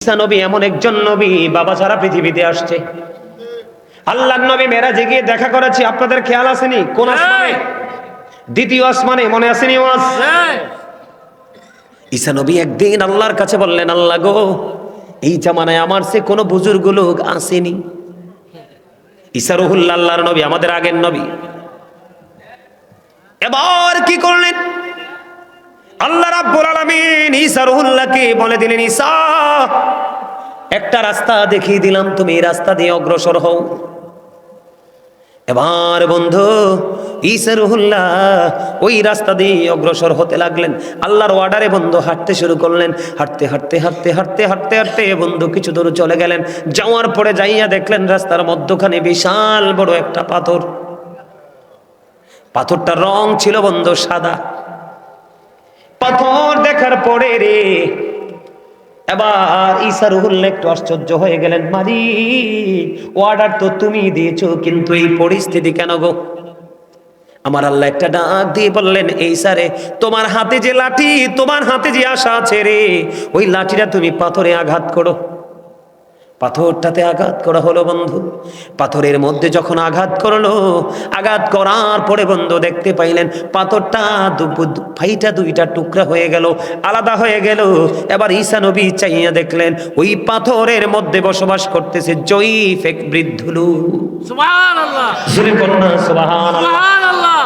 ঈসা নবী এমন একজন নবী, বাবা ছাড়া পৃথিবীতে আসছে। আল্লাহর নবী মেরাজে গিয়ে দেখা করেছে, আপনাদের খেয়াল আসেনি? কোন আসমানে? দ্বিতীয় আসমানে, মনে আসেনি ওয়াজ? ঈসা নবী একদিন আল্লাহর কাছে বললেন, আল্লাহ গো, এই জামানায় আমার সে কোনো বুজুর্গ লোক আসেনি। ঈসা রুহুল্লাহ, আল্লাহর নবী, আমাদের আগের নবী। এবার কি করলেন? আল্লাহ রাব্বুল আলামিন ঈসা রুহুল্লাহকে বলে দিলেন, ঈসা, একটা রাস্তা দেখিয়ে দিলাম, তুমি এই রাস্তা দিয়ে অগ্রসর হও। এবার বন্ধু ঈসা রুহুল্লাহ ওই রাস্তা দিয়ে অগ্রসর হতে লাগলেন। আল্লাহর অর্ডারে বন্ধু হাঁটতে শুরু করলেন। হাঁটতে হাঁটতে হাঁটতে হাঁটতে হাঁটতে হাঁটতে বন্ধু কিছু দূর চলে গেলেন। যাওয়ার পরে যাইয়া দেখলেন রাস্তার মধ্যখানে বিশাল বড় একটা পাথর। পাথরটার রং ছিল বন্ধু সাদা। পাথর দেখার পরে রে এবার ঈসা রুহুল্লাহ একটু আশ্চর্য হয়ে গেলেন। মালিক, অর্ডার তো তুমি দিয়েছো, কিন্তু এই পরিস্থিতি কেন গো? আমার আল্লাহ একটা ডাক দিয়ে বললেন, ঈসা রে, তোমার হাতে যে লাঠি, তোমার হাতে যে আশা আছে রে, ওই লাঠিটা তুমি পাথরে আঘাত করো। পাথরটাতে আঘাত করা হলো বন্ধু। পাথরের মধ্যে যখন আঘাত করলো, আঘাত করার পরে বন্ধু দেখতে পাইলেন পাথরটা ফাইটা দুইটা টুকরা হয়ে গেল, আলাদা হয়ে গেল। এবার ঈসা নবী চাইয়া দেখলেন ওই পাথরের মধ্যে বসবাস করতেছে জয়ীফ এক বৃদ্ধ লোক। সুবহানাল্লাহ, জোরে বলুন না সুবহানাল্লাহ। সুবহানাল্লাহ।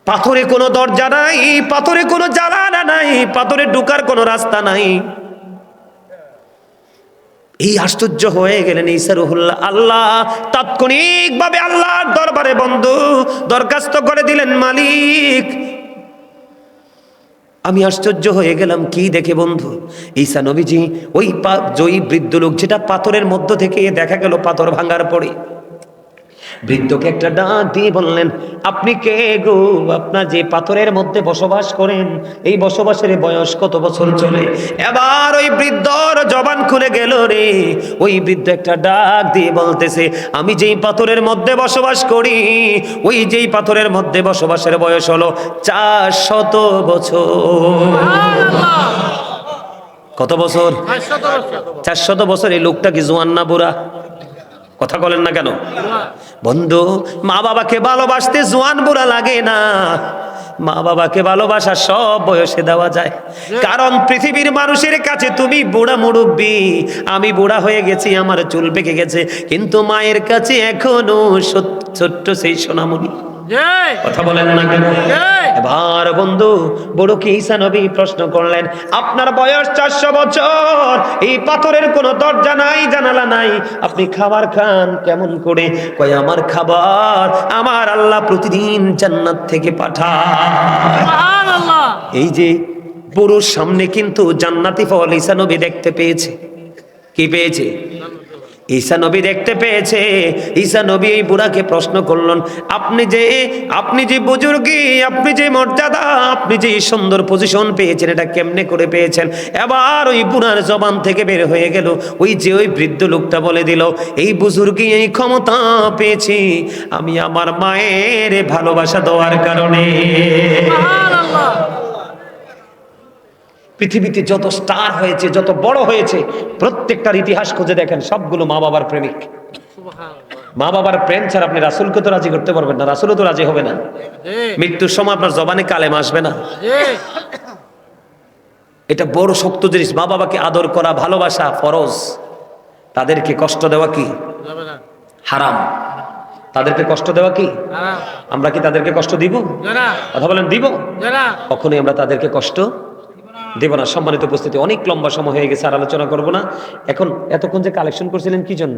পাথরে কোনো দরজা নাই, পাথরে কোনো জানালা নাই, পাথরে ঢোকার কোনো রাস্তা নাই। এই আশ্চর্য হয়ে গেলেন ঈসা রুহুল্লাহ। আল্লাহ তাৎক্ষণিকভাবে আল্লাহর দরবারে বন্ধু দরখাস্ত করে দিলেন, মালিক, আমি আশ্চর্য হয়ে গেলাম কি দেখে বন্ধু। ঈসা নবীজি ওই জয়ী বৃদ্ধ লোক, যেটা পাথরের মধ্য থেকে দেখা গেল পাথর ভাঙার পরে, বৃদ্ধকে একটা ডাক দিয়ে বললেন, আপনি কে গো? আপনার যে পাথরের মধ্যে বসবাস করেন, এই বসবাসের বয়স কত বছর চলে? এবার ওই বৃদ্ধর জবান খুলে গেল রে। ওই বৃদ্ধ একটা ডাক দিয়ে বলতেছে, আমি যেই পাথরের মধ্যে বসবাস করি, ওই যেই পাথরের মধ্যে বসবাসের বয়স হলো 400 বছর। কত বছর? 400 বছর। এই লোকটা কি জোয়ান না বুড়া? কথা বলেন না কেন বন্ধু? মা বাবাকে ভালোবাসতে জোয়ান বুড়া লাগে না, মা বাবাকে ভালোবাসা সব বয়সে দেওয়া যায়। কারণ পৃথিবীর মানুষের কাছে তুমি বুড়া মুরব্বী, আমি বুড়া হয়ে গেছি, আমার চুল পেকে গেছে, কিন্তু মায়ের কাছে এখনো ছোট্ট সেই সোনামণি। কথা বলেন না কেন? এবার বন্ধু বড়কে ঈসা নবী প্রশ্ন করলেন, আপনার বয়স 400 বছর, এই পাথরের কোনো দরজা নাই, জানালা নাই, আপনি খাবার খান কেমন করে? কয়, আমার খাবার আমার আল্লাহ প্রতিদিন জান্নাত থেকে পাঠায়। সুবহানাল্লাহ। এই যে বুড়োর সামনে কিন্তু জান্নাতি ফল ঈসা নবী দেখতে পেয়েছে। কি পেয়েছে? ঈসা নবী দেখতে পেয়েছে। ঈসা নবী এই বুড়াকে প্রশ্ন করলেন, আপনি যে বুজুর্গি, আপনি যে মর্যাদা, আপনি যে সুন্দর পজিশন পেয়েছেন, এটা কেমনে করে পেয়েছেন? এবার ওই বুড়ার জবান থেকে বের হয়ে গেল, ওই বৃদ্ধ লোকটা বলে দিল, এই বুজুর্গি, এই ক্ষমতা পেয়েছি আমি আমার মায়ের ভালোবাসা দেওয়ার কারণে। সুবহানাল্লাহ। পৃথিবীতে যত স্টার হয়েছে, যত বড় হয়েছে, প্রত্যেকটার ইতিহাস খুঁজে দেখেন, সবগুলো মা বাবার প্রেমিক। মা বাবার প্রেম ছাড়া আপনি রাসূলকে তো রাজি করতে পারবেন না, রাসূলও তো রাজি হবে না। মৃত্যুর সময় আপনার জবানে কালেমা আসবে না। এটা বড় শক্ত জিনিস। মা বাবাকে আদর করা, ভালোবাসা ফরজ। তাদেরকে কষ্ট দেওয়া কি হারাম? তাদেরকে কষ্ট দেওয়া কি হারাম? আমরা কি তাদেরকে কষ্ট দিব? কথা বলেন, দিব? কখনোই আমরা তাদেরকে কষ্ট দেব না। সম্মানিত উপস্থিতি, অনেক লম্বা সময় হয়ে গেছে, আর আলোচনা করব না। এখন এতক্ষণ যে কালেকশন করছিলেন কি জন্য?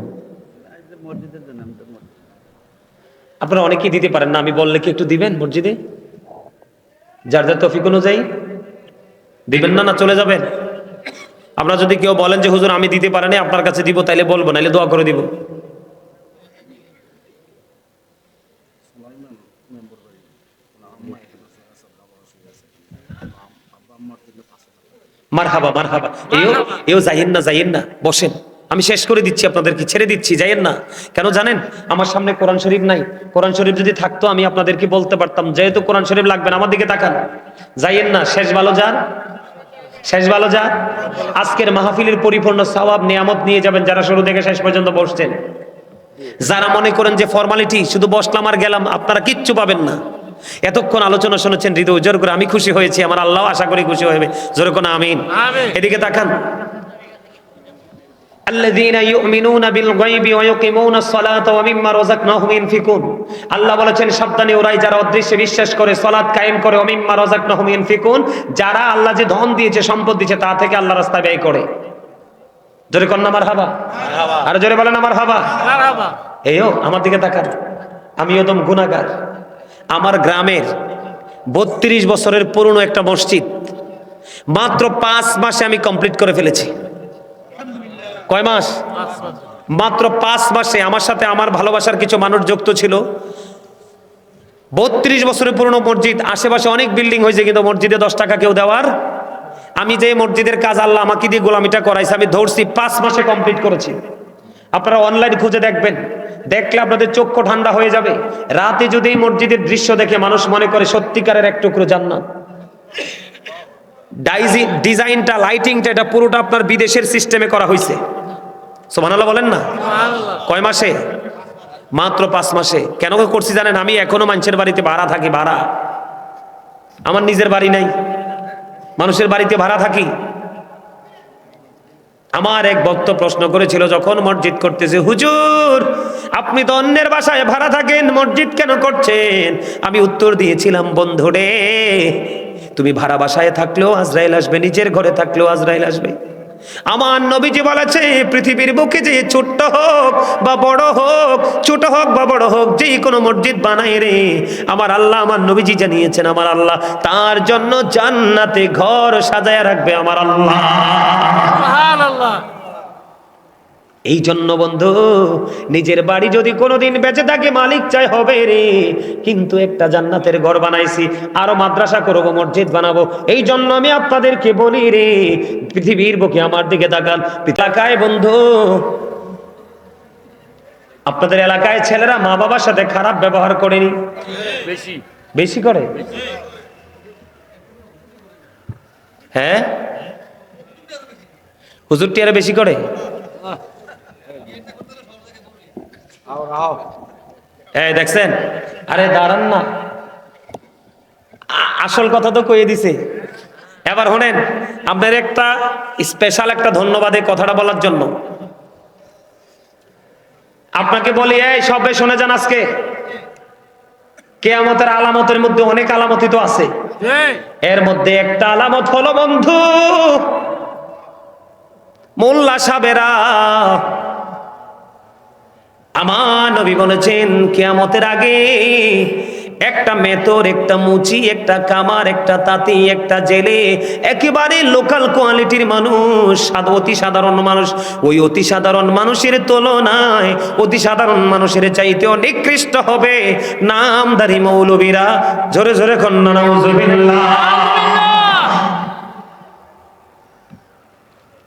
আপনারা অনেকেই দিতে পারেন না, আমি বললে কি একটু দিবেন মসজিদে? যার যার তৌফিক অনুযায়ী দিবেন না, না চলে যাবেন? আমরা যদি কেউ বলেন যে হুজুর আমি দিতে পারিনি, আপনার কাছে দিব, তাইলে বলবো, নাইলে দোয়া করে দিব। মারহাবা, মারহাবা। এও যাইয়েন না, বসেন, আমি শেষ করে দিচ্ছি, আপনাদেরকে ছেড়ে দিচ্ছি, যাইয়েন না। কেন জানেন? আমার সামনে কোরআন শরীফ নাই। কোরআন শরীফ যদি থাকতো আমি আপনাদেরকে বলতে পারতাম, যেহেতু কোরআন শরীফ লাগবে না, আমার দিকে তাকান, যাইয়েন না, শেষ ভালো যান। শেষ ভালো যা। আজকের মাহফিলের পরিপূর্ণ সওয়াব নিয়ামত নিয়ে যাবেন যারা শুরু থেকে শেষ পর্যন্ত বসছেন। যারা মনে করেন যে ফর্মালিটি, শুধু বসলাম আর গেলাম, আপনারা কিচ্ছু পাবেন না। এতক্ষণ আলোচনা শুনেছেন, হৃদয় উজাড় করে আমি খুশি হয়েছি, আমার আল্লাহ আশা করি খুশি হবে। জোরে কোন আমিন। এদিকে তাকান। আল্লাযীনা ইউমিনুনা বিল গায়বি ওয়া ইয়াকিমুনাস সালাতা ওয়া মিম্মা রাযাকনাহুম ইউনফিকুন। আল্লাহ বলেছেন সাবধানে ওরাই যারা অদৃশ্যে বিশ্বাস করে, সালাত কায়েম করে, ওয়া মিম্মা রাযাকনাহুম ইউনফিকুন, যারা আল্লাহ যে ধন দিয়েছে, সম্পদ দিয়েছে, তা থেকে আল্লাহর রাস্তায় ব্যয় করে। জোরে কন্না মারহাবা, আর জোরে বলেন মারহাবা। এইও আমার দিকে তাকান, আমিও তো গুনাহগার। আমার গ্রামের 32 বছরের পুরনো একটা মসজিদ মাত্র 5 মাসে আমি কমপ্লিট করে ফেলেছি। কয় মাস? মাত্র 5 মাসে। আমার সাথে আমার ভালোবাসার কিছু মানুষ যুক্ত ছিল। 32 বছরের পুরনো মসজিদ, আশেপাশে অনেক বিল্ডিং হয়েছে, কিন্তু মসজিদে 10 টাকা কেউ দেওয়ার। আমি যে মসজিদের কাজ আল্লাহ আমাকে দিয়ে গোলামিটা করাইছে, আমি ধরছি 5 মাসে কমপ্লিট করেছি। আপনারা অনলাইন খুঁজে দেখবেন, দেখলে আপনাদের চক্ষু ঠান্ডা হয়ে যাবে। রাতে যদি এই মসজিদের দৃশ্য দেখে মানুষ মনে করে সত্যিকারের এক টুকরো জান্নাত। ডিজাইনটা, লাইটিংটা, এটা পুরোটা আপনার বিদেশের সিস্টেমে করা হয়েছে। সুবহানাল্লাহ বলেন না। কয় মাসে? মাত্র 5 মাসে। কেন করছি জানেন? আমি এখনো মানুষের বাড়িতে ভাড়া থাকি। ভাড়া, আমার নিজের বাড়ি নাই, মানুষের বাড়িতে ভাড়া থাকি। আমার এক ভক্ত প্রশ্ন করেছিল যখন মসজিদ করতেছে, হুজুর আপনি তো অন্যের বাসায় ভাড়া থাকেন, মসজিদ কেন করছেন? আমি উত্তর দিয়েছিলাম, বন্ধুরে তুমি ভাড়া বাসায় থাকলেও আজরাইল আসবে, নিজের ঘরে থাকলেও আজরাইল আসবে। আমার নবীজি বলেছে পৃথিবীর বুকে যে ছোট্ট হোক বা বড় হোক, ছোট হোক বা বড় হোক, যে কোনো মসজিদ বানায় রে, আমার আল্লাহ, আমার নবীজি জানিয়েছেন, আমার আল্লাহ তার জন্য জান্নাতে ঘর সাজায় রাখবে আমার আল্লাহ। সুবহানাল্লাহ। এই জন্য বন্ধু, নিজের বাড়ি যদি কোনোদিন বেঁচে থাকে, মালিক চাই হবে রে, কিন্তু একটা জান্নাতের ঘর বানাইছি, আরো মাদ্রাসা করবো, মসজিদ বানাবো। এই জন্য আমি আপনাদেরকে বলি রে, পৃথিবীর বুকে আমার দিকে তাকান। এলাকায় বন্ধু, আপনাদের এলাকায় ছেলেরা মা বাবার সাথে খারাপ ব্যবহার করেনি? বেশি করে। হ্যাঁ, হুজুরটি আরো বেশি করে। এই দেখছেন? আরে দাঁড়ান না, আসল কথা তো কয়ে দিছে। এবার শোনেন, আপনার একটা স্পেশাল একটা ধন্যবাদ এই কথাটা বলার জন্য। আপনাকে বলি, এই সবে শুনে যান, আজকে কিয়ামতের আলামতের মধ্যে অনেক আলামতই তো আছে। এর মধ্যে একটা আলামত হলো বন্ধু, মোল্লা সাবেরা, আমার নবী বলেছেন কিয়ামতের আগে একটা মেতর, একটা মুচি, একটা কামার, একটা তাঁতি, একটা জেলে, একেবারে লোকাল কোয়ালিটির মানুষ, অতি সাধারণ মানুষ, ওই অতি সাধারণ মানুষের তুলনায় অতি সাধারণ মানুষের চাইতে নিকৃষ্ট হবে নামধারী মৌলবীরা। জোরে জোরে কন্যা নাউজুবিল্লাহ।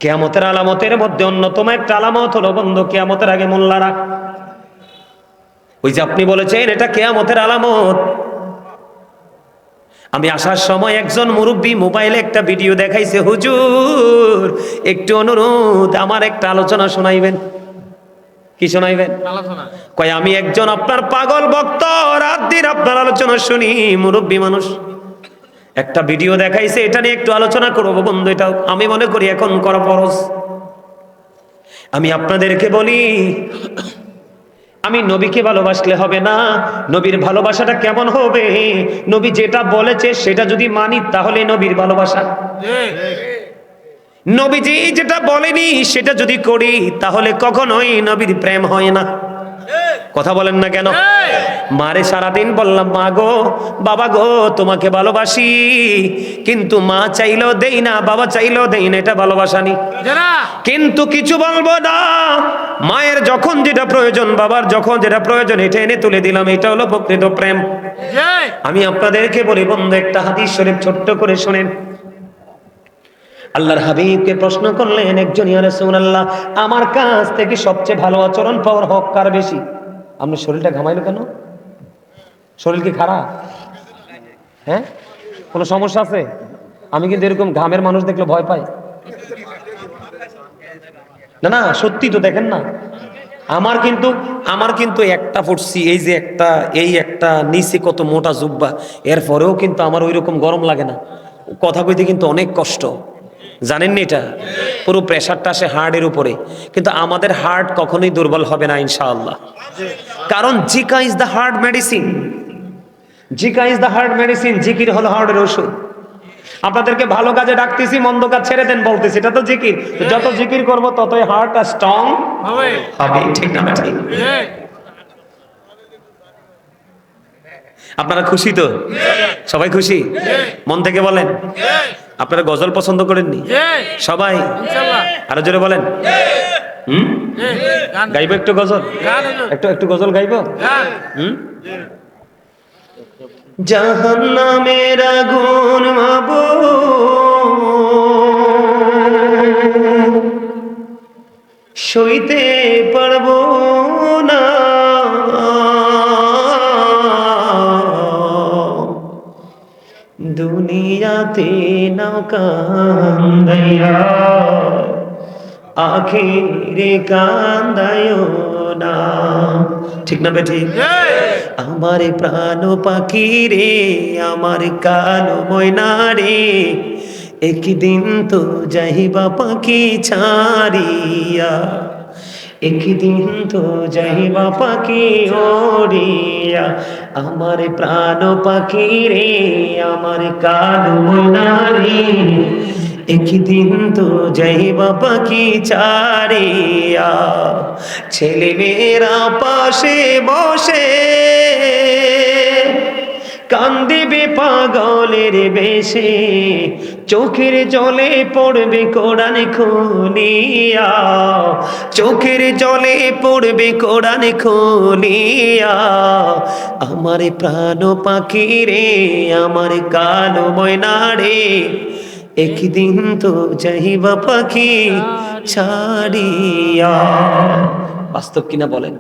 কিয়ামতের আলামতের মধ্যে অন্যতম একটা আলামত হলো বন্ধু, কিয়ামতের আগে মোল্লারা, ওই যে আপনি বলেছেন এটা কিয়ামতের আলামত। আমি আসার সময় একজন মুরব্বী মোবাইলে একটা ভিডিও দেখাইছে, হুজুর একটু অনুরোধ, আমার একটা আলোচনা শোনাইবেন। কি শোনাইবেন? কয় আমি একজন আপনার পাগল ভক্ত, রাত দিন আপনার আলোচনা শুনি, মুরব্বী মানুষ, একটা ভিডিও দেখাইছে, এটা নিয়ে একটু আলোচনা করবো বন্ধু। এটা আমি মনে করি এখন করা ফরজ। আমি আপনাদেরকে বলি, আমি নবীকে ভালোবাসলে হবে না, নবীর ভালোবাসাটা কেমন হবে? নবী যেটা বলেছে সেটা যদি মানি তাহলে নবীর ভালোবাসা। নবীজি যেটা বলেনি সেটা যদি করি তাহলে কখনোই নবীর প্রেম হয় না। কথা বলেন না কেন? মারে সারাদিন বললাম, মা গো, বাবা গো, তোমাকে ভালোবাসি, কিন্তু মা চাইলেও দেই না, বাবা চাইলেও দেই না, এটা ভালোবাসা নি। কিন্তু কিছু বলবো না, মায়ের যখন যেটা প্রয়োজন, বাবার যখন যেটা প্রয়োজন, এটা এনে তুলে দিলাম, এটা হলো প্রকৃত প্রেম। আমি আপনাদেরকে বলি বন্ধু, একটা হাদিস শরীফ ছোট্ট করে শোনেন। আল্লাহর হাবিবকে প্রশ্ন করলেন একজন, ইয়া রাসূলুল্লাহ, আমার কাছ থেকে সবচেয়ে ভালো আচরণ পাওয়ার হক কার বেশি? আপনার শরীরটা ঘামাইলো কেন? শরীর কি খারাপ? হ্যাঁ, কোনো সমস্যা আছে? আমি কিন্তু এরকম ঘামের মানুষ দেখলে ভয় পাই না। না সত্যি তো, দেখেন না, আমার কিন্তু একটা পড়ছি, এই যে একটা, এই একটা নিচে কত মোটা জুব্বা, এরপরেও কিন্তু আমার ওই রকম গরম লাগে না। কথা কইতে কিন্তু অনেক কষ্ট, জানেননি এটা? পুরো প্রেশারটা আসে হার্টের উপরে, কিন্তু আমাদের হার্ট কখনোই দুর্বল হবে না ইনশাআল্লাহ। কারণ Zika is the heart medicine. Zika is the heart medicine. জিকির হলো হার্টের ওষুধ। আপনাদেরকে ভালো কাজে ডাকতেছি, মন্দ কাজ ছেড়ে দেন বলতেছি, এটা তো জিকির। যত জিকির করব ততই হার্টটা স্ট্রং হবে। ঠিক না? ঠিক। আপনারা খুশি তো? সবাই খুশি? মন থেকে বলেন। আপনারা গজল পছন্দ করেননি সবাই? আরো জোরে বলেন। গাইবো একটু গজল? একটু গজল গাইবো? জাহান্নামের আগুন সইতে পারবো না, দুনিয়াতে নৌকান্দাইয়া আখিরে কান্দায়ও না। ঠিক না বেঠি? আমার প্রাণ পাখি রে, আমার কালো ময়না রে, একদিন তো যাইবা পাখি ছাড়িয়া, একদিন তো যাইবা পাখি ওড়িয়া। আমার প্রাণ পাখি রে, আমার কালো ময়না রে, একদিন তো যাইবা পাখি ছাড়িয়া। ছেলে মেয়েরা পাশে বসে কান্দিবে পাগলের বেশে, চোখের জলে পড়বে কোরআন খুলিয়া, চোখের জলে পড়বে কোরআন খুলিয়া। আমার প্রাণ পাখি রে, আমার কালো ময়না রে, একদিন তো যাইবা পাখি ছাড়িয়া। বাস্তব কিনা বলেন?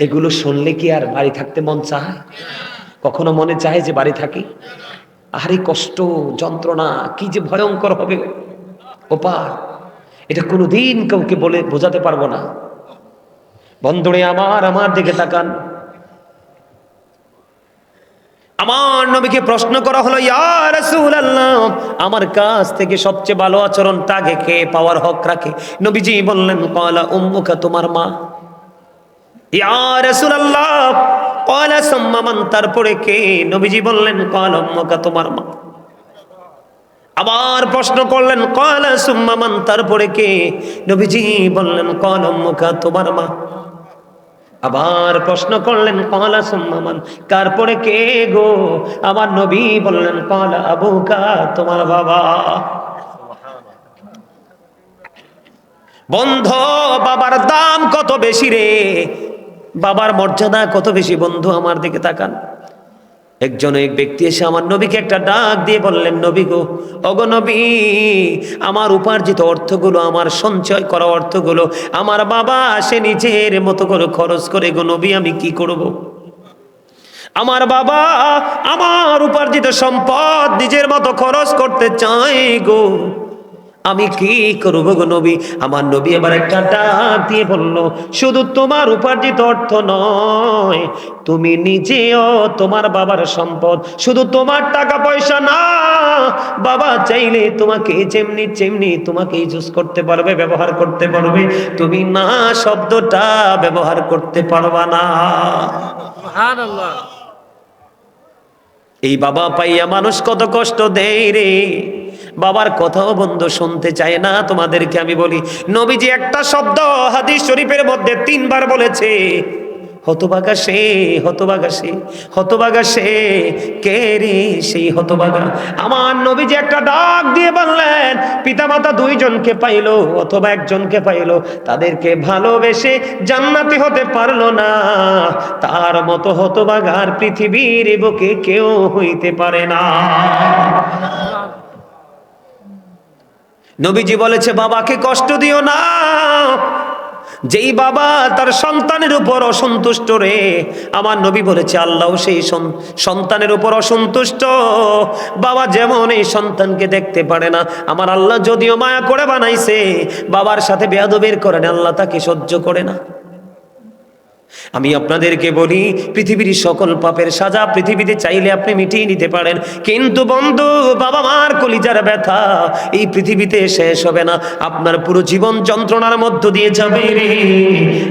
এগুলো শুনলে কি আর বাড়ি থাকতে মন চায়? কখনো মনে চায় যে বাড়ি থাকি? আরে কষ্ট, যন্ত্রণা কি যে ভয়ঙ্কর হবে ওপার, এটা কোনোদিন কাউকে বলে বোঝাতে পারবো না। বন্ধুরে আমার দিকে তাকান। আমার নবীকে প্রশ্ন করা হলো, ইয়া রাসূলুল্লাহ, আমার কাছ থেকে সবচেয়ে ভালো আচরণ তাকে কে পাওয়ার হক রাখে? নবীজি বললেন, ক্বালা উম্মুকা, তোমার মা। ইয়া রাসূলুল্লাহ, ক্বালা সুম্মা মান, তারপরে কে? নবীজি বললেন, ক্বালা উম্মুকা, তোমার মা। আবার প্রশ্ন করলেন, ক্বালা সুম্মা মান, তারপরে কে? নবীজি বললেন, ক্বালা উম্মুকা, তোমার মা। আবার প্রশ্ন করলেন, ক্বালা সুম্মা মান, তারপরে কে গো? আমার নবী বললেন, ক্বালা আবুকা, তোমার বাবা। বন্ধু, বাবার দাম কত বেশি রে, বাবার মর্যাদা কত বেশি। বন্ধু আমার দিকে তাকান। এক ব্যক্তি এসে আমার নবীকে একটা ডাক দিয়ে বললেন, নবী গো, ওগো নবী, আমার উপার্জিত অর্থগুলো, আমার সঞ্চয় করা অর্থগুলো আমার বাবা সে নিজের মতো করে খরচ করে, গো নবী আমি কি করব? আমার বাবা আমার উপার্জিত সম্পদ নিজের মতো খরচ করতে চায় গো, আমি কি করব গো নবী? আমার নবী এবার একটা ডাক দিয়ে বলল, শুধু তোমার উপার্জিত অর্থ নয়, তুমি নিজেও তোমার বাবার সম্পদ, শুধু তোমার টাকা পয়সা না, বাবা চাইলে তোমাকে যেমনি তোমাকে ইউজ করতে পারবে, ব্যবহার করতে পারবে, তুমি না শব্দটা ব্যবহার করতে পারবা না। সুবহানাল্লাহ। এই বাবা পাইয়া মানুষ কত কষ্ট দেয় রে। বাবার কথাও বন্ধু শুনতে চায় না। তোমাদেরকে আমি বলি, নবীজি একটা শব্দ হাদিস শরীফের মধ্যে 3 বার বলেছে, হতভাগা সে, হতভাগা সে, হতভাগা সে। কে রে সেই হতভাগা? আমার নবীজি একটা ডাক দিয়ে বললেন, পিতামাতা 2 জনকে পাইলো অথবা 1 জনকে পাইলো, তাদেরকে ভালোবেসে জান্নাতি হতে পারলো না, তার মতো হতভাগার পৃথিবীর বুকে কেউ হইতে পারে না। নবীজি বলেছে, বাবাকে কষ্ট দিও না, যেই বাবা তার সন্তানের উপর অসন্তুষ্ট রে, আমার নবী বলেছে আল্লাহও সেই সন্তানের উপর অসন্তুষ্ট। বাবা যেমন এই সন্তানকে দেখতে পারে না, আমার আল্লাহ যদিও মায়া করে বানাইছে, বাবার সাথে বেয়াদবির করেন আল্লাহ তাকে সহ্য করে না। আমি আপনাদেরকে বলি, পৃথিবীর সকল পাপের সাজা পৃথিবীতে চাইলে আপনি মিটিয়ে নিতে পারেন, কিন্তু বন্ধু বাবা মার কলিজার ব্যথা এই পৃথিবীতে শেষ হবে না। আপনার পুরো জীবন যন্ত্রণার মধ্য দিয়ে যাবে রে।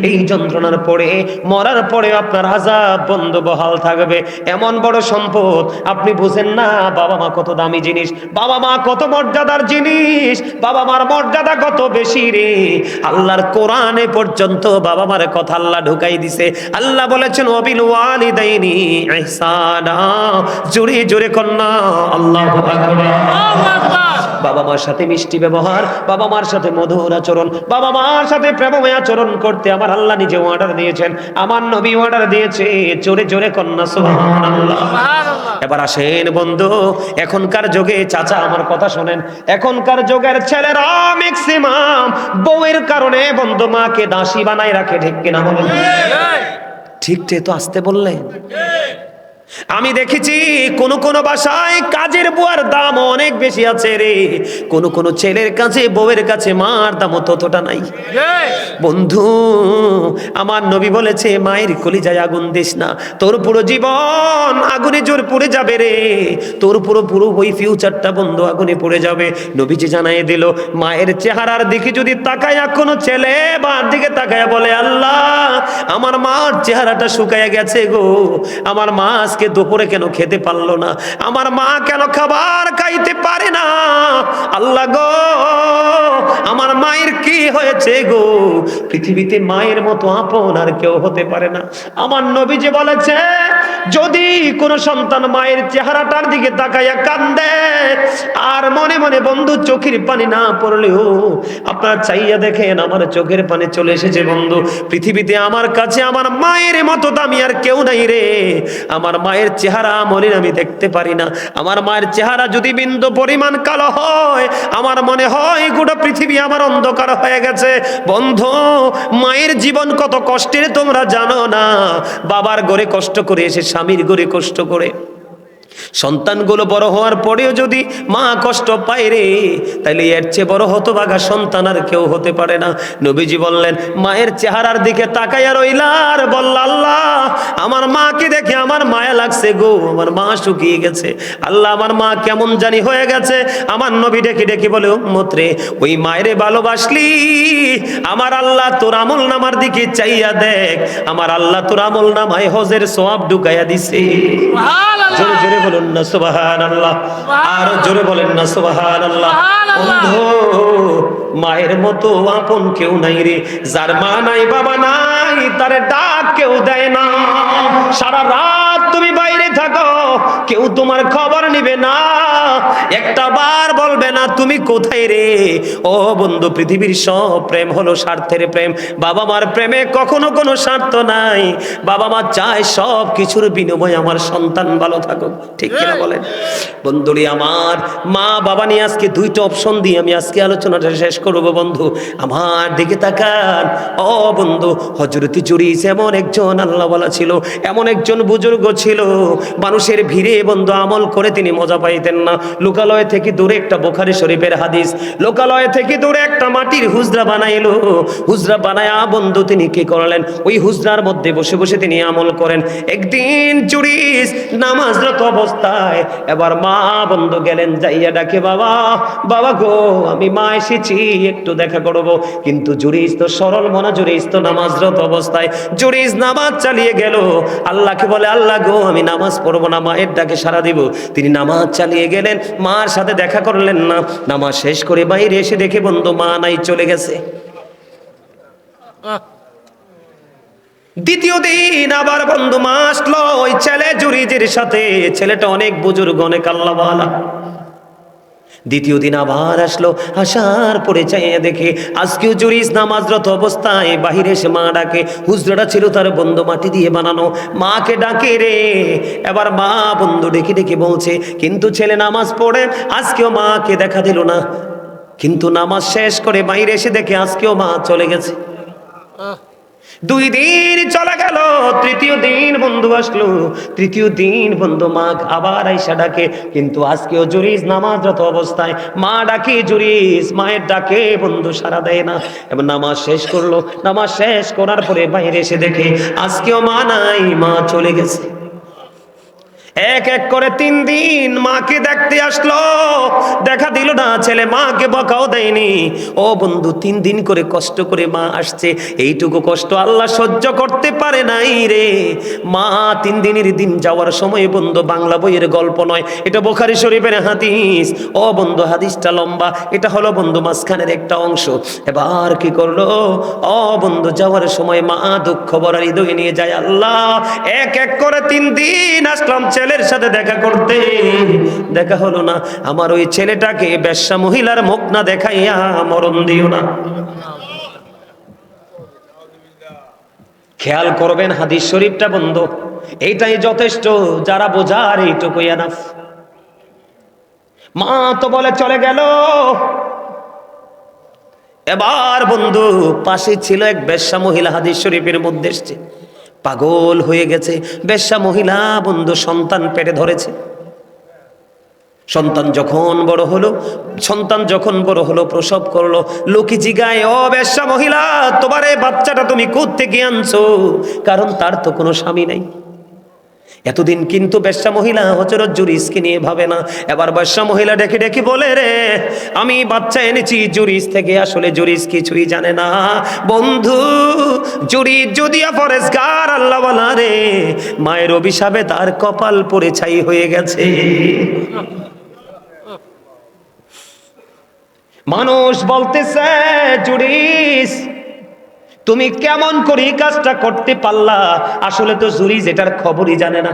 এই যন্ত্রণার পরে মরার পরে আপনার আযাব বন্ধ বহাল থাকবে। এমন বড় সম্পদ আপনি বুঝেন না, বাবা মা কত দামি জিনিস, বাবা মা কত মর্যাদার জিনিস, বাবা মার মর্যাদা কত বেশি রে। আল্লাহর কোরআনে পর্যন্ত বাবা মার কথা আল্লাহ ঢুকাই দিছে। আল্লাহ বলেছেন ওয়াবিল ওয়ালিদাইনি ইহসানা, জোরে জোরে কন্যা আল্লাহু আকবার। বাবা মার সাথে মিষ্টি ব্যবহার, বাবা মার সাথে মধুর আচরণ, বাবা মার সাথে প্রেমময় আচরণ করতে আমার আল্লাহ নিজে অর্ডার দিয়েছেন, আমার নবী অর্ডার দিয়েছে। জোরে জোরে কন্যা সুবহানাল্লাহ। এবার আসেন বন্ধু, এখনকার যুগে, চাচা আমার কথা শোনেন, এখনকার যুগের ছেলেরা ম্যাক্সিমাম বউয়ের কারণে বন্ধু মাকে দাসী বানাই রাখে, ঠিক কিনা বলেন? ঠিক তো আসতে বললেন। আমি দেখেছি কোন কোন বাসায় কাজের বুয়ার দাম অনেক বেশি আছে রে, কোন কোন ছেলের কাছে বউয়ের কাছে মার দাম ততটা নাই। বন্ধু আমার নবী বলেছে মায়ের কলিজায় আগুন দিস না, তোর পুরো জীবন আগুনে জোর পুড়ে যাবে রে, তোর পুরো ওই ফিউচারটা বন্ধু আগুনে পুড়ে যাবে। নবীজি জানাই দিল, মায়ের চেহারার দিকে যদি তাকায়া কোনো ছেলে মার দিকে তাকায়া বলে আল্লাহ আমার মার চেহারাটা শুকায়া গেছে গো, আমার মা আজকে দুপুরে কেন খেতে পারলো না, আমার মা কেন খাবার খাইতে পারে না, আল্লাহ গো আমার মায়ের কি হয়েছে গো, পৃথিবীতে মায়ের মতো আপন আর কেউ হতে পারে না। আমার নবী যে বলেছে যদি কোন সন্তান মায়ের চেহারাটার দিকে তাকাইয়া কান্দে আর মনে মনে বন্ধু চোখের পানি না পড়লেও আপনারা চাইয়া দেখেন আমার চোখের পানি চলে এসেছে বন্ধু, পৃথিবীতে আমার কাছে আমার মায়ের মতো দামি আর কেউ নাই রে। আমার মায়ের চেহারা মনে আমি দেখতে পারি না, আমার মায়ের চেহারা যদি বিন্দু পরিমাণ কালো হয় আমার মনে হয় গোটা পৃথিবী আমার অন্ধকার হয়ে গেছে। বন্ধু মায়ের জীবন কত কষ্টের তোমরা জানো না, বাবার ঘরে কষ্ট করে এসে স্বামীর ঘরে কষ্ট করে সন্তানগুলো বড় হওয়ার পরেও যদি মা কষ্ট পায় রে, তাহলে এর চেয়ে বড় হতভাগা সন্তান আর কেউ হতে পারে না। নবীজি বললেন মায়ের চেহারার দিকে তাকাইয়া রইলা আর বলল আল্লাহ আমার মাকে দেখে আমার মায়া লাগছে গো, আমার মা শুকিয়ে গেছে, আল্লাহ আমার মা কেমন জানি হয়ে গেছে। আমার নবী ডেকে ডেকে বলে উম্মত রে, ওই মায়েরে ভালোবাসলি আমার আল্লাহ তোর আমল নামার দিকে চাইয়া দেখ, আমার আল্লাহ তোর আমল নামায় হজের সওয়াব ঢুকাইয়া দিছে। জোরে জোরে বলুন না সুবহানাল্লাহ, আর জোরে বলেন না সুবহানাল্লাহ। বন্ধু মায়ের মতো আপন কেউ নাই রে, যার মা নাই বাবা নাই তারে ডাক কেউ দেয় না, সারা রাত তুমি বাইরে থাকো কেউ তোমার খবর নিবে না, একটা বার বলবে না তুমি কোথায় রে। ও বন্ধু পৃথিবীর সব প্রেম হলো স্বার্থের প্রেম, বাবা মার প্রেমে কখনো কোনো স্বার্থ নাই, বাবা মা চায় সব কিছুর বিনিময়ে আমার সন্তান ভালো থাকুক, ঠিক কিনা বলেন? বন্ধুরি আমার মা বাবা নিয়ে আজকে দুইটা অপশন দিয়ে আমি আজকে আলোচনাটা শেষ করব। বন্ধু আমার দিকে তাকান, ও বন্ধু হযরত জুরিস এমন একজন আল্লাহওয়ালা ছিল, এমন একজন বুজুর্গ ছিল, মানুষের ভিড়ে বন্ধু আমল করে তিনি মজা পাইতেন না। লোকালয় থেকে দূরে একটা বুখারী শরীফের হাদিস, লোকালয় থেকে দূরে একটা মাটির হুজরা বানাইলো, হুজরা বানায়া বন্ধু তিনি কি করলেন, ওই হুজরার মধ্যে বসে বসে তিনি আমল করেন। একদিন জুরিস নামাজরত অবস্থায় এবার মা বন্ধু গেলেন, যাইয়া ডাকে বাবা বাবা গো আমি মা এসেছি একটু দেখা করব, কিন্তু জুরিস তো সরল মনা, জুরিস তো নামাজরত অবস্থায়, জুরিস নামাজ চালিয়ে গেল, আল্লাহকে বলে আল্লাহ গো আমি নামাজ পড়বো না, মায়ের ডাকে সাড়া দিব। তিনি নামাজ চালিয়ে গেলেন, মার সাথে দেখা করলেন না, নামাজ শেষ করে বাইরে এসে দেখে বন্ধু মা নাই, চলে গেছে। দ্বিতীয় দিন আবার বন্ধু মা আসলো ওই ছেলে জুরিজের সাথে, ছেলেটা অনেক বুজুর্গ অনেক আল্লাহওয়ালা। দ্বিতীয় দিন আবার আসলো, আসার পরে চাইয়ে দেখে আজকেও জুরিস নামাজরত অবস্থায় বাহিরে এসে মা ডাকে, হুজরাটা ছিল তার বন্ধু মাটি দিয়ে বানানো, মাকে ডাকে রে। এবার মা বন্ধু ডেকে ডেকে বলছে, কিন্তু ছেলে নামাজ পড়ে আজকেও মাকে দেখা দিল না, কিন্তু নামাজ শেষ করে বাইরে এসে দেখে আজকেও মা চলে গেছে। 2 দিন চলে গেল, তৃতীয় দিন বন্ধু আসলো। তৃতীয় দিন বন্ধু মা আবার আইসা ডাকে, কিন্তু আজকেও জুরিস নামাজরত অবস্থায়। মা ডাকে জুরিস, মায়ের ডাকে বন্ধু সাড়া দেয় না। এবার নামাজ শেষ করলো, নামাজ শেষ করার পরে বাইরে এসে দেখে আজকেও মা নাই, মা চলে গেছে। এক এক করে 3 দিন মাকে দেখতে আসলো, দেখা দিল না। ছেলে মাকে বকাও দেয়নি। ও বন্ধু, 3 দিন করে কষ্ট করে মা আসছে, এইটুকু কষ্ট আল্লাহ সহ্য করতে পারে নাই রে। মা 3 দিনের দিন যাওয়ার সময় বন্ধু বাংলা বইয়ের গল্প নয়, এটা বুখারী শরীফের হাদিস। ও বন্ধু, হাদিসটা লম্বা, এটা হলো বন্ধু মাঝখানের একটা অংশ। এবার কি করলো? ও বন্ধু, যাওয়ার সময় মা দুঃখ ভরা হৃদয় নিয়ে যায়। আল্লাহ, এক এক করে 3 দিন আসলাম ছেলের সাথে দেখা করতে, দেখা হলো না। আমার ওই ছেলেটাকে বেশ্যা মহিলার মুখ না দেখাইয়া মরণ দিও না। খেয়াল করবেন হাদিস শরীফটা বন্ধু, এইটাই যথেষ্ট। যারা বোঝার এইটুকুই এনাফ। মা তো বলে চলে গেল। এবার বন্ধু পাশে ছিল এক বেশ্যা মহিলা, হাদিস শরীফের মধ্যে এসেছে। পাগল হয়ে গেছে বেশ্যা মহিলা বন্ধু, সন্তান পেটে ধরেছে। সন্তান যখন বড় হলো প্রসব করলো। লোকে জিগায়, ও বেশ্যা মহিলা, তোমার এই বাচ্চাটা তুমি কোত্থেকে আনছো? কারণ তার তো কোনো স্বামী নাই। এতদিন কিন্তু বেশ্যা মহিলা হযরত জুরিসকে নিয়ে ভাবে না। এবার বেশ্যা মহিলা ডেকে ডেকে বলে, রে আমি বাচ্চা এনেছি জুরিস থেকে। আসলে জুরিস কিছুই জানে না বন্ধু। জুরিস যদিও পরেশগার আল্লাহওয়ালা রে, মায়ের অভিশাপে তার কপাল পড়ে ছাই হয়ে গেছে। মানুষ বলতেছে, জুরিস তুমি কেমন করে এই কাজটা করতে পারলা? আসলে তো জুরিস এটার খবরই জানে না।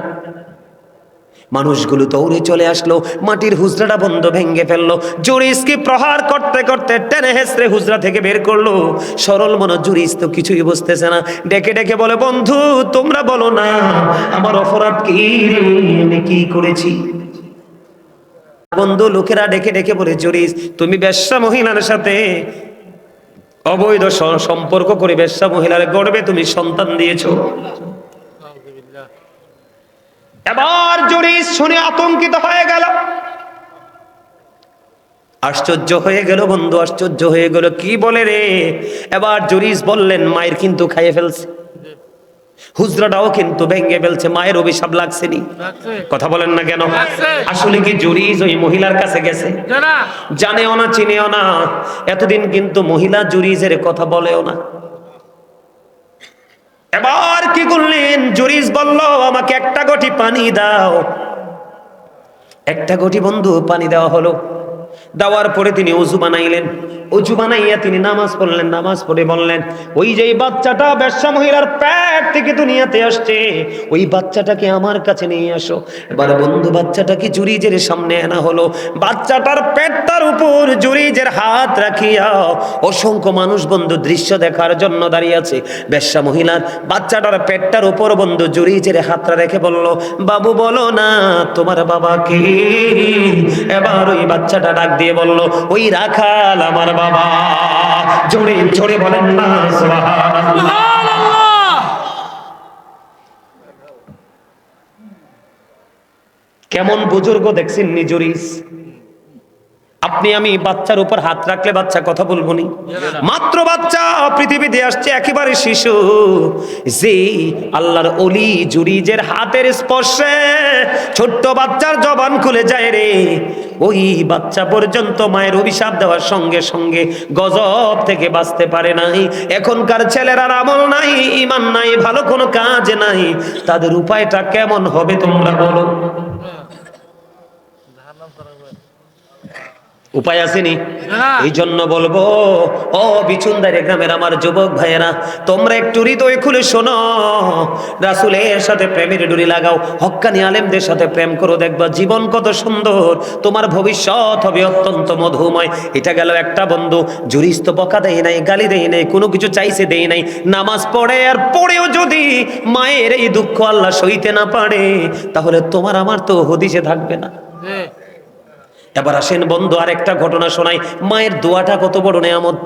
মানুষগুলো দৌড়ে চলে আসলো, মাটির হুজরাটা বন্ধ ভেঙে ফেললো। জুরিসকে প্রহার করতে করতে টেনে হেসড়ে হুজরা থেকে বের করলো। সরল মন জুরিস তো কিছুই বুঝতেছে না, ডেকে ডেকে বলে, বন্ধু তোমরা বলো না আমার অপরাধ কি, আমি কি করেছি? বন্ধু লোকেরা ডেকে ডেকে বলে, জুরিস তুমি বেশ্যা মহিলার সাথে অবৈধ সম্পর্ক করে বেশ্যা মহিলার গর্ভে তুমি সন্তান দিয়েছো। এবার জুরিস শুনে আতঙ্কিত হয়ে গেল, আশ্চর্য হয়ে গেল বন্ধু, আশ্চর্য হয়ে গেল। কি বলে রে? এবার জুরিস বললেন, মায়ের কিন্তু খাইয়ে ফেলছে, হুজরাটাও কিন্তু ভেঙে ফেলছে, মায়ের অভিশাপ লাগছেনি। কথা বলেন না কেন? আসলে কি জুরিস ওই মহিলার কাছে গেছে? জানেও না, চিনেও না। এতদিন কিন্তু মহিলা জুরিসের কথা বলেও না। এবার কি করলেন? জুরিস বলল, আমাকে একটা ঘটি পানি দাও। একটা ঘটি বন্ধু পানি দেওয়া হলো। দেওয়ার পরে তিনি ওযু বানাইলেন। ওযু বানাইয়া তিনি নামাজ পড়লেন। নামাজ পড়ে বললেন, ওই যে বাচ্চাটা বেশ্যা মহিলার পেট থেকে দুনিয়াতে আসছে, ওই বাচ্চাটাকে আমার কাছে নিয়ে আসো। এবার বন্ধু বাচ্চাটাকে জুরিজের সামনে আনা হলো। বাচ্চাটার পেটটার উপর জুরিজের হাত রাখিয়া অসংখ্য মানুষ বন্ধু দৃশ্য দেখার জন্য দাঁড়িয়ে আছে। বেশ্যা মহিলার বাচ্চাটার পেটটার উপর বন্ধু জুরিজের হাতটা রেখে বলল, বাবু বলো না তোমার বাবা কে? এবার ওই বাচ্চাটা ডাক দিয়ে বলল, ওই রাখাল আমার বাবা। জোরে জোরে বলেন না সুবহানাল্লাহ। কেমন বুজুর্গ দেখছেন নি জুরিস? আপনি আমি বাচ্চার উপর হাত রাখলে বাচ্চা কথা বলবো নি? মাত্র বাচ্চা পৃথিবীতে আসছে, একেবারে শিশু। যে আল্লাহর ওলি জুরিজের হাতের স্পর্শে ছোট্ট বাচ্চার জবান খুলে যায় রে, ওই বাচ্চা পর্যন্ত মায়ের অভিশাপ দেওয়ার সঙ্গে সঙ্গে গজব থেকে বাঁচতে পারে নাই। এখনকার ছেলেরা আমল নাই, ঈমান নাই, ভালো কোনো কাজ নাই, তাদের উপায়টা কেমন হবে তোমরা বলো? উপায় আসেনি? এই জন্য বলবো, ও বিচুনদারি গ্রামের আমার যুবক ভাইয়েরা, তোমরা একটু হৃদয় খুলে শোনো। রাসূলের সাথে প্রেমের ডুরি লাগাও, হক্কানি আলেমদের সাথে প্রেম করো, দেখবা জীবন কত সুন্দর, তোমার ভবিষ্যৎ হবে অত্যন্ত মধুময়। এটা গেল একটা বন্ধু। জুরিস তো বকা দেয় নাই, গালি দেয় নাই, কোনো কিছু চাইছে দেয় নাই। নামাজ পড়ে, আর পড়েও যদি মায়ের এই দুঃখ আল্লাহ সইতে না পারে, তাহলে তোমার আমার তো হদিসে থাকবে না। এবার আসেন বন্ধু, আর একটা ঘটনা শোনাই। মায়ের দোয়াটা কত বড় নেয়ামত।